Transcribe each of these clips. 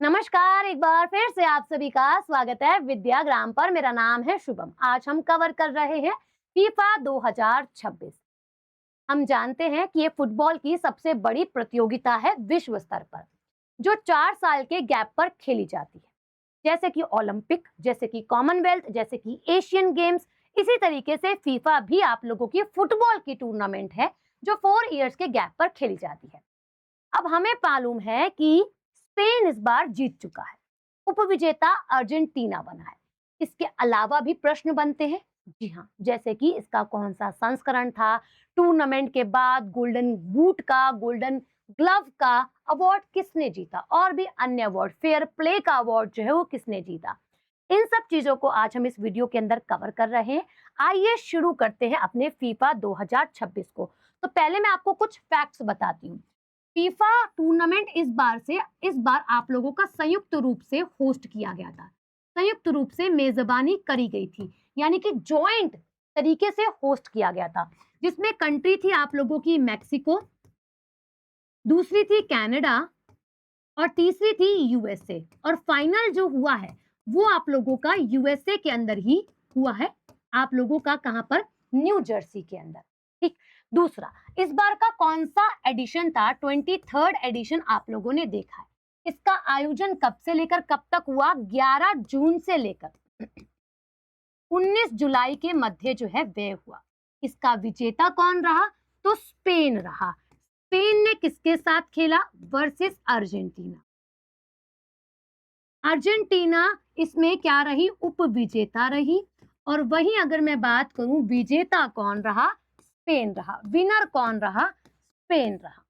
नमस्कार, एक बार फिर से आप सभी का स्वागत है विद्याग्राम पर। मेरा नाम है शुभम। आज हम कवर कर रहे हैं फीफा 2026। हम जानते हैं कि ये फुटबॉल की सबसे बड़ी प्रतियोगिता है विश्व स्तर पर, जो 4 साल के गैप पर खेली जाती है। जैसे कि ओलंपिक, जैसे कि कॉमनवेल्थ, जैसे कि एशियन गेम्स, इसी तरीके से फीफा भी आप लोगों की फुटबॉल की टूर्नामेंट है जो 4 इयर्स के गैप पर खेली जाती है। अब हमें मालूम है कि स्पेन इस बार जीत चुका है, उपविजेता अर्जेंटीना बना है। इसके अलावा भी प्रश्न बनते हैं। जी हाँ, जैसे कि इसका कौन सा संस्करण था, टूर्नामेंट के बाद गोल्डन बूट का, गोल्डन ग्लव का अवार्ड किसने जीता, और भी अन्य अवार्ड, फेयर प्ले का अवार्ड जो है वो किसने जीता। इन सब चीजों को आज हम इस वीडियो के अंदर कवर कर रहे हैं। आइए शुरू करते हैं अपने फीफा 2026 को। तो पहले मैं आपको कुछ फैक्ट्स बताती हूँ। फीफा टूर्नामेंट इस बार आप लोगों का संयुक्त रूप से होस्ट किया गया था। संयुक्त रूप से मेजबानी करी गई थी, यानी कि जॉइंट तरीके से होस्ट किया गया था, जिसमें कंट्री थी आप लोगों की मैक्सिको, दूसरी थी कनाडा और तीसरी थी यूएसए। और फाइनल जो हुआ है वो आप लोगों का यूएसए के अंदर ही हुआ है। आप लोगों का कहां पर? न्यू जर्सी के अंदर। ठीक। दूसरा, इस बार का कौन सा एडिशन था? 23rd एडिशन आप लोगों ने देखा है। इसका आयोजन कब से लेकर कब तक हुआ? 11 जून से लेकर 19 जुलाई के मध्य जो है वह हुआ। इसका विजेता कौन रहा? तो स्पेन रहा। स्पेन ने किसके साथ खेला? Versus Argentina. अर्जेंटीना इसमें क्या रही? उपविजेता रही। और वहीं अगर मैं बात करूं विजेता कौन रहा? स्पेन रहा। विनर कौन रहा? स्पेन रहा।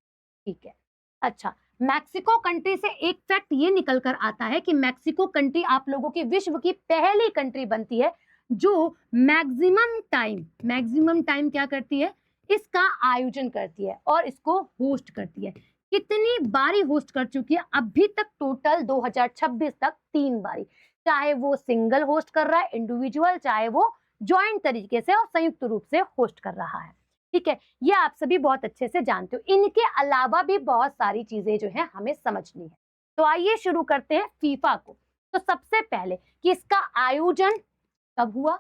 ठीक है। अच्छा, मैक्सिको कंट्री से एक फैक्ट ये निकल कर आता है कि मैक्सिको कंट्री आप लोगों की विश्व की पहली कंट्री बनती है जो मैक्सिमम टाइम क्या करती है? इसका आयोजन करती है और इसको होस्ट करती है। कितनी बारी होस्ट कर चुकी है अभी तक? टोटल 2026 तक 3 बारी। चाहे वो सिंगल होस्ट कर रहा है, इंडिविजुअल, चाहे वो ज्वाइंट तरीके से और संयुक्त रूप से होस्ट कर रहा है। ठीक है, ये आप सभी बहुत अच्छे से जानते हो। इनके अलावा भी बहुत सारी चीजें जो है हमें समझनी है। तो आइए शुरू करते हैं फीफा को। तो सबसे पहले कि इसका आयोजन कब हुआ?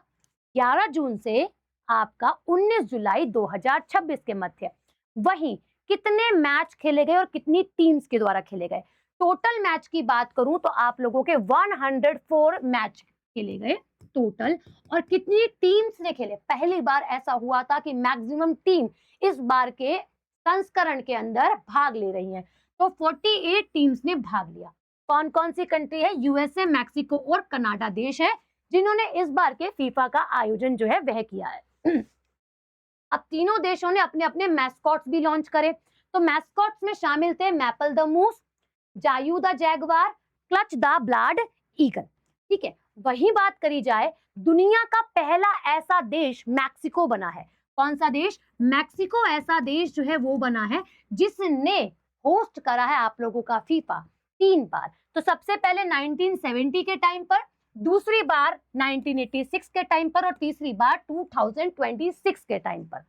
11 जून से आपका 19 जुलाई 2026 के मध्य। वहीं कितने मैच खेले गए और कितनी टीम्स के द्वारा खेले गए? टोटल मैच की बात करूं तो आप लोगों के 104 मैच खेले गए टोटल। और कितनी टीम्स ने खेले? पहली बार ऐसा हुआ था कि मैक्सिमम टीम इस बार के संस्करण के अंदर भाग ले रही हैं। तो 48 टीम्स ने भाग लिया। कौन कौन सी कंट्री है? यूएसए, मैक्सिको और कनाडा देश है जिन्होंने इस बार के फीफा का आयोजन जो है वह किया है। अब तीनों देशों ने अपने अपने मैस्कॉट्स भी लॉन्च करे। तो मैस्कॉट्स में शामिल थे maple the moose, Jayu the Jaguar, clutch the blood eagle. ठीक है। वही बात करी जाए, दुनिया का पहला ऐसा देश मैक्सिको बना है। कौन सा देश? मैक्सिको ऐसा देश जो है वो बना है जिसने होस्ट करा है आप लोगों का फीफा 3 बार। तो सबसे पहले 1970 के टाइम पर, दूसरी बार 1986 के टाइम पर और तीसरी बार 2026 के टाइम पर।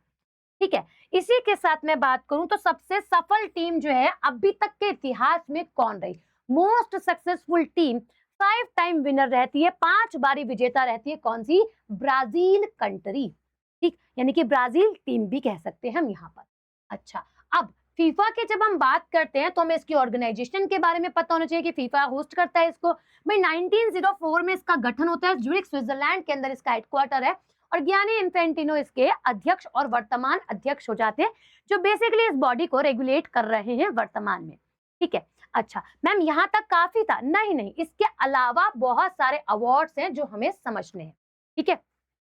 ठीक है। इसी के साथ मैं बात करूं तो सबसे सफल टीम जो है अभी तक के इतिहास में कौन रही? Most successful team 5 time winner रहती है, 5 बारी विजेता रहती है। कौन सी? Brazil country. ठीक, यानी कि ब्राजील टीम भी कह सकते हैं हम यहाँ पर। अच्छा, अब फीफा के जब हम बात करते हैं तो हमें इसकी ऑर्गेनाइजेशन के बारे में पता होना चाहिए कि फीफा होस्ट करता है इसको। भाई 1904 में इसका गठन होता है, ज्यूरिख स्विट्जरलैंड के अंदर इसका हेडक्वार्टर है। और गियानी इन्फेंटिनो इसके अध्यक्ष और वर्तमान अध्यक्ष हो जाते हैं, जो बेसिकली इस बॉडी को रेगुलेट कर रहे हैं वर्तमान में। ठीक है। अच्छा मैम, यहां तक काफी था? नहीं, इसके अलावा बहुत सारे अवार्ड्स हैं जो हमें समझने हैं। ठीक है।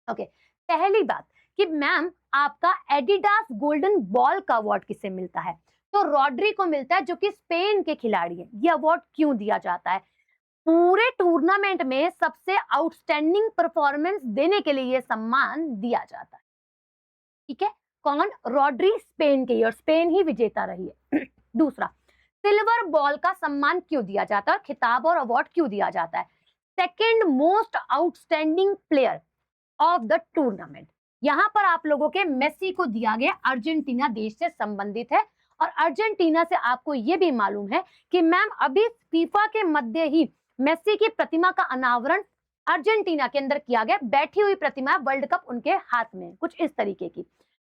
ओके, पहली बात कि मैम आपका एडिडास गोल्डन बॉल का अवार्ड किसे मिलता है? तो रॉड्री को मिलता है, जो कि स्पेन के खिलाड़ी हैं। ये अवार्ड क्यों दिया जाता है? पूरे टूर्नामेंट में सबसे आउटस्टैंडिंग परफॉर्मेंस देने के लिए यह सम्मान दिया जाता है। ठीक है। कौन? रॉड्री स्पेन के, और स्पेन ही विजेता रही है। दूसरा, सिल्वर बॉल का सम्मान क्यों दिया जाता है? खिताब और अवार्ड क्यों दिया जाता है? Second most outstanding player of the tournament. यहां पर आप लोगों के मेसी को दिया गया, अर्जेंटीना देश से संबंधित है। और अर्जेंटीना से आपको ये भी मालूम है कि मैम अभी फीफा के मध्य ही मेसी की प्रतिमा का अनावरण अर्जेंटीना के अंदर किया गया। बैठी हुई प्रतिमा, वर्ल्ड कप उनके हाथ में, कुछ इस तरीके की।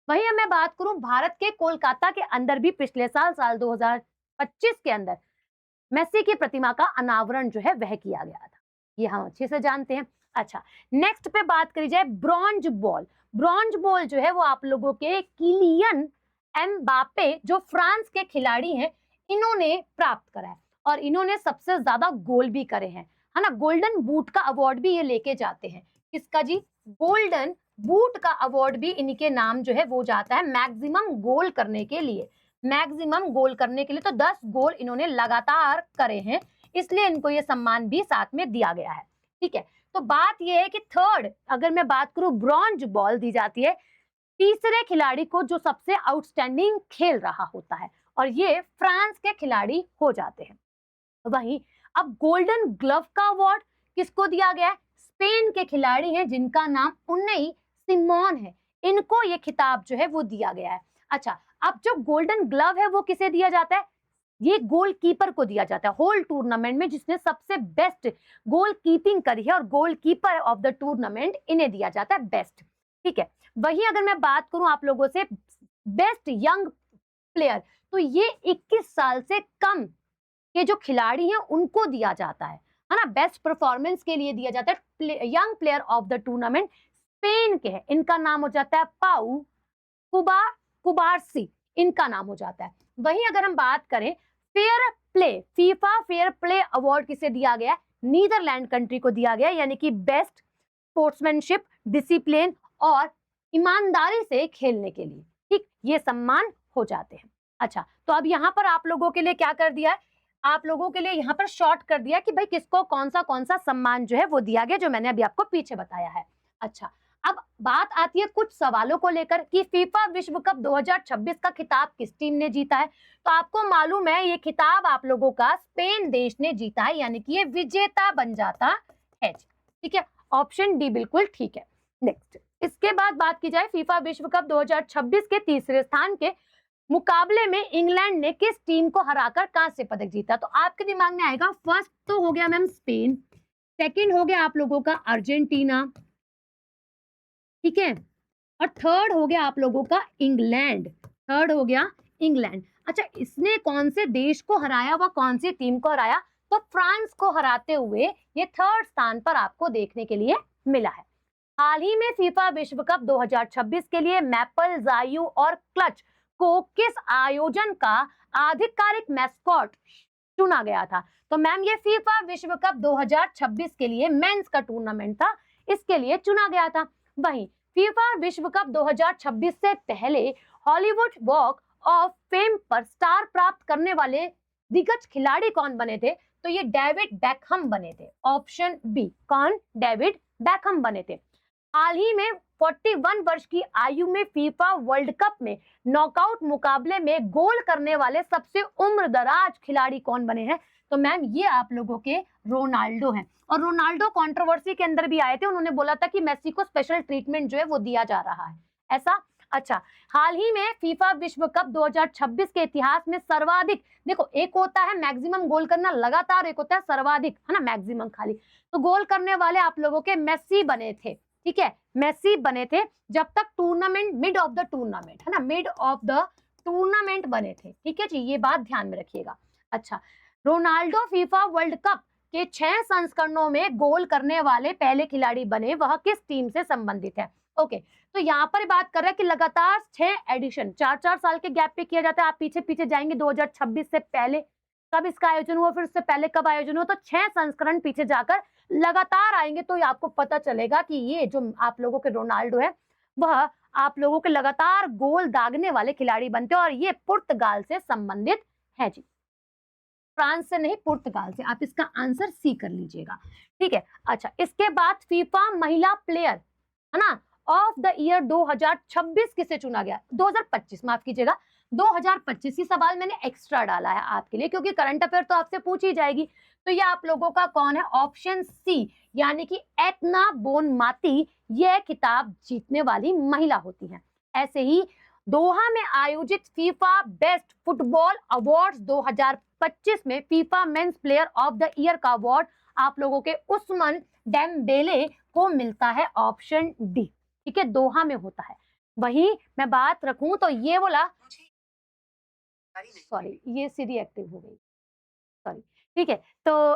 वहीं मैं बात करूं भारत के कोलकाता के अंदर भी पिछले साल 2025 के अंदर मेसी की प्रतिमा का अनावरण जो है वह किया गया था। ये हम अच्छे से जानते हैं। अच्छा, नेक्स्ट पे बात करी जाए ब्रॉन्ज बॉल। ब्रॉन्ज बॉल जो है वो आप लोगों के किलियन एम्बापे जो फ्रांस के खिलाड़ी हैं, इन्होंने प्राप्त करा है और इन्होंने सबसे ज्यादा गोल भी करे हैं, है ना। गोल्डन बूट का अवार्ड भी ये लेके जाते हैं। किसका जी? गोल्डन बूट का अवार्ड भी इनके नाम जो है वो जाता है मैक्सिमम गोल करने के लिए। मैक्सिमम गोल करने के लिए तो 10 गोल इन्होंने लगातार करे हैं, इसलिए इनको ये सम्मान भी साथ में दिया गया है। ठीक है, तो बात ये है कि थर्ड, अगर मैं बात करूं, ब्रॉन्ज बॉल दी जाती है तीसरे खिलाड़ी को जो सबसे आउटस्टैंडिंग खेल रहा होता है, और ये फ्रांस के खिलाड़ी हो जाते हैं। वहीं अब गोल्डन ग्लव का अवार्ड किसको दिया गया है? स्पेन के खिलाड़ी हैं जिनका नाम उन्नई सिमोन है, इनको ये खिताब जो है वो दिया गया है। अच्छा, अब जो गोल्डन ग्लव है वो किसे दिया जाता है? ये गोलकीपर को दिया जाता है होल टूर्नामेंट में, जिसने सबसे बेस्ट गोल कीपिंग करी है, और गोलकीपर ऑफ द टूर्नामेंट इन्हें दिया जाता है बेस्ट। ठीक है, वही अगर मैं बात करूं आप लोगों से बेस्ट यंग प्लेयर, तो ये 21 साल से कम के जो खिलाड़ी हैं उनको दिया जाता है ना। बेस्ट परफॉर्मेंस के लिए दिया जाता है young player of the tournament, Spain के हैं, इनका नाम हो जाता है पाउ कुबारसी, इनका नाम हो जाता है। वहीं अगर हम बात करें fair play, FIFA fair play award किसे दिया गया? नीदरलैंड कंट्री को दिया गया, यानी कि बेस्ट स्पोर्ट्समैनशिप, डिसिप्लिन और ईमानदारी से खेलने के लिए। ठीक, ये सम्मान हो जाते हैं। अच्छा, तो अब यहाँ पर आप लोगों के लिए क्या कर दिया है? आप लोगों के लिए यहाँ पर शॉर्ट कर दिया कि भाई किसको कौन सा सम्मान जो है वो दिया गया, जो मैंने अभी आपको पीछे बताया है। अच्छा, अब बात आती है कुछ सवालों को लेकर कि फीफा विश्व कप 2026 का खिताब किस टीम ने जीता है। तो आपको मालूम है ये खिताब आप लोगों का स्पेन देश ने जीता है, यानी कि ये विजेता बन जाता है। ठीक है, ऑप्शन डी बिल्कुल ठीक है। नेक्स्ट, इसके बाद बात की जाए फीफा विश्व कप 2026 के तीसरे स्थान के मुकाबले में इंग्लैंड ने किस टीम को हराकर कांस्य पदक जीता। तो आपके दिमाग में आएगा फर्स्ट तो हो गया मैम स्पेन, सेकंड हो गया आप लोगों का अर्जेंटीना, ठीक है, और थर्ड हो गया आप लोगों का इंग्लैंड, थर्ड हो गया इंग्लैंड। अच्छा, इसने कौन से देश को हराया व कौन सी टीम को हराया? तो फ्रांस को हराते हुए ये थर्ड स्थान पर आपको देखने के लिए मिला है। हाल ही में फीफा विश्व कप 2026 के लिए मैपल, जायू और क्लच को किस आयोजन का आधिकारिक मैस्कॉट चुना गया था? तो मैम ये फीफा विश्व कप 2026 के लिए मेंस का टूर्नामेंट था, इसके लिए चुना गया था। वहीं फीफा विश्व कप 2026 से पहले हॉलीवुड वॉक ऑफ फेम पर स्टार प्राप्त करने वाले दिग्गज खिलाड़ी कौन बने थे? तो ये डेविड बेकहम बने थे, ऑप्शन बी। कौन? डेविड बेकहम बने थे। हाल ही में 41 वर्ष की आयु में फीफा वर्ल्ड कप में नॉकआउट मुकाबले में गोल करने वाले सबसे उम्रदराज खिलाड़ी कौन बने हैं? तो मैम ये आप लोगों के रोनाल्डो हैं, और रोनाल्डो कंट्रोवर्सी के अंदर भी आए थे, उन्होंने बोला था कि मेसी को स्पेशल ट्रीटमेंट जो है वो दिया जा रहा है, ऐसा। अच्छा, हाल ही में फीफा विश्व कप 2026 के इतिहास में सर्वाधिक, देखो एक होता है मैक्सिमम गोल करना लगातार, एक होता है सर्वाधिक, है ना, मैक्सिमम खाली, तो गोल करने वाले आप लोगों के मेसी बने थे। ठीक है, मेसी बने थे जब तक tournament mid of the tournament, है ना, मिड ऑफ द टूर्नामेंट बने थे। ठीक है जी, ये बात ध्यान में रखिएगा। अच्छा, रोनाल्डो फीफा वर्ल्ड कप के 6 संस्करणों में गोल करने वाले पहले खिलाड़ी बने, वह किस टीम से संबंधित है? ओके, तो यहाँ पर बात कर रहा है कि लगातार 6 एडिशन 4-4 साल के गैप पे किया जाता है। आप पीछे पीछे जाएंगे 2026 से पहले कब इसका आयोजन हुआ, फिर उससे पहले कब आयोजन हुआ, तो 6 संस्करण पीछे जाकर लगातार आएंगे, तो आपको पता चलेगा कि ये जो आप लोगों के रोनाल्डो है वह आप लोगों के लगातार गोल दागने वाले खिलाड़ी बनते हैं, और ये पुर्तगाल से संबंधित है जी, फ्रांस से नहीं, पुर्तगाल से। आप इसका आंसर सी कर लीजिएगा। ठीक है, अच्छा, इसके बाद फीफा महिला प्लेयर, है ना, ऑफ द ईयर 2026 किसे चुना गया? 2025, माफ कीजिएगा, 2025। ये सवाल मैंने एक्स्ट्रा डाला है आपके लिए, क्योंकि करंट अफेयर तो आपसे पूछी जाएगी। तो ये आप लोगों का कौन है? ऑप्शन सी, यानी कि एतना बोनमाती, यह खिताब जीतने वाली महिला होती है। ऐसे ही दोहा में आयोजित फीफा बेस्ट फुटबॉल अवार्ड्स 2025 में FIFA men's player of the year का अवार्ड आप लोगों के उस्मान डेम्बेले को मिलता है, ऑप्शन डी। ठीक है, दोहा में होता है। वहीं मैं बात रखूं तो ये बोला, सॉरी ये सीधी एक्टिव हो गई, सॉरी। ठीक है, तो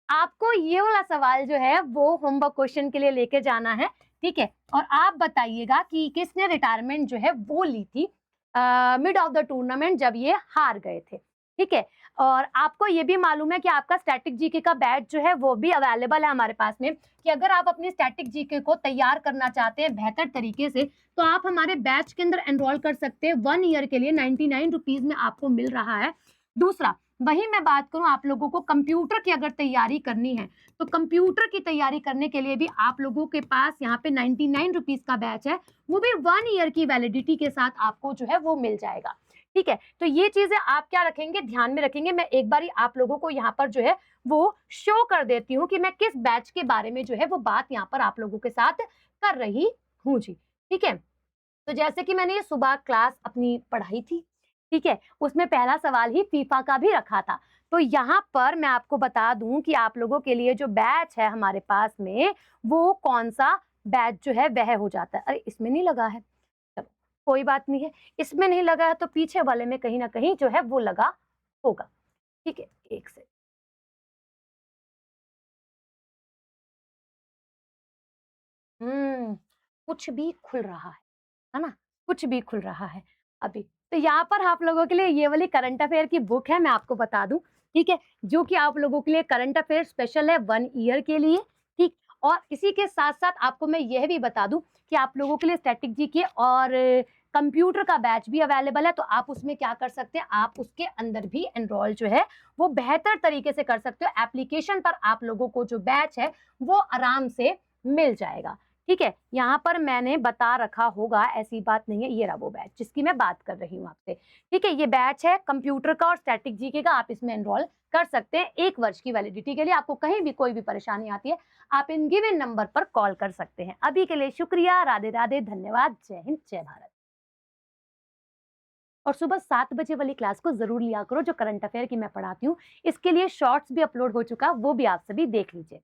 आपको ये वाला सवाल जो है वो होमवर्क क्वेश्चन के लिए लेके जाना है। ठीक है, और आप बताइएगा कि किसने रिटायरमेंट जो है वो ली थी मिड ऑफ द टूर्नामेंट जब ये हार गए थे। ठीक है, और आपको ये भी मालूम है कि आपका स्टैटिक जीके का बैच जो है वो भी अवेलेबल है हमारे पास में, कि अगर आप अपनी स्टैटिक जीके को तैयार करना चाहते हैं बेहतर तरीके से तो आप हमारे बैच के अंदर एनरोल कर सकते हैं। 1 ईयर के लिए 99 रुपीज में आपको मिल रहा है। दूसरा, वही मैं बात करूं आप लोगों को कंप्यूटर की अगर तैयारी करनी है तो कंप्यूटर की तैयारी करने के लिए भी आप लोगों के पास यहाँ पे 99 रुपीज का बैच है, वो भी 1 ईयर की वैलिडिटी के साथ आपको जो है वो मिल जाएगा। ठीक है, तो ये चीजें आप क्या रखेंगे, ध्यान में रखेंगे। मैं एक बार आप लोगों को यहाँ पर जो है वो शो कर देती हूँ कि मैं किस बैच के बारे में जो है वो बात यहाँ पर आप लोगों के साथ कर रही हूँ जी। ठीक है, तो जैसे कि मैंने ये सुबह क्लास अपनी पढ़ाई थी, ठीक है, उसमें पहला सवाल ही फीफा का भी रखा था। तो यहाँ पर मैं आपको बता दूं कि आप लोगों के लिए जो बैच है हमारे पास में वो कौन सा बैच जो है वह हो जाता है। अरे इसमें नहीं लगा है, चलो कोई बात नहीं है, इसमें नहीं लगा है तो पीछे वाले में कहीं ना कहीं जो है वो लगा होगा। ठीक है, एक से कुछ भी खुल रहा है ना, कुछ भी खुल रहा है अभी। तो यहाँ पर आप लोगों के लिए ये वाली करंट अफेयर की बुक है, मैं आपको बता दूं। ठीक है, जो कि आप लोगों के लिए करंट अफेयर स्पेशल है 1 ईयर के लिए। ठीक, और इसी के साथ साथ आपको मैं यह भी बता दूं कि आप लोगों के लिए स्टैटिक जीके और कंप्यूटर का बैच भी अवेलेबल है। तो आप उसमें क्या कर सकते हैं, आप उसके अंदर भी एनरोल जो है वो बेहतर तरीके से कर सकते हो। एप्लीकेशन पर आप लोगों को जो बैच है वो आराम से मिल जाएगा। ठीक है, यहाँ पर मैंने बता रखा होगा, ऐसी बात नहीं है। ये रहा वो बैच जिसकी मैं बात कर रही हूँ आपसे। ठीक है, ये बैच है कंप्यूटर का और स्टैटिक जीके का, आप इसमें एनरोल कर सकते हैं 1 वर्ष की वैलिडिटी के लिए। आपको कहीं भी कोई भी परेशानी आती है आप इन गिवन नंबर पर कॉल कर सकते हैं। अभी के लिए शुक्रिया, राधे राधे, धन्यवाद, जय हिंद, जय भारत। और सुबह 7 बजे वाली क्लास को जरूर लिया करो जो करंट अफेयर की मैं पढ़ाती हूँ। इसके लिए शॉर्ट्स भी अपलोड हो चुका, वो भी आप सभी देख लीजिए।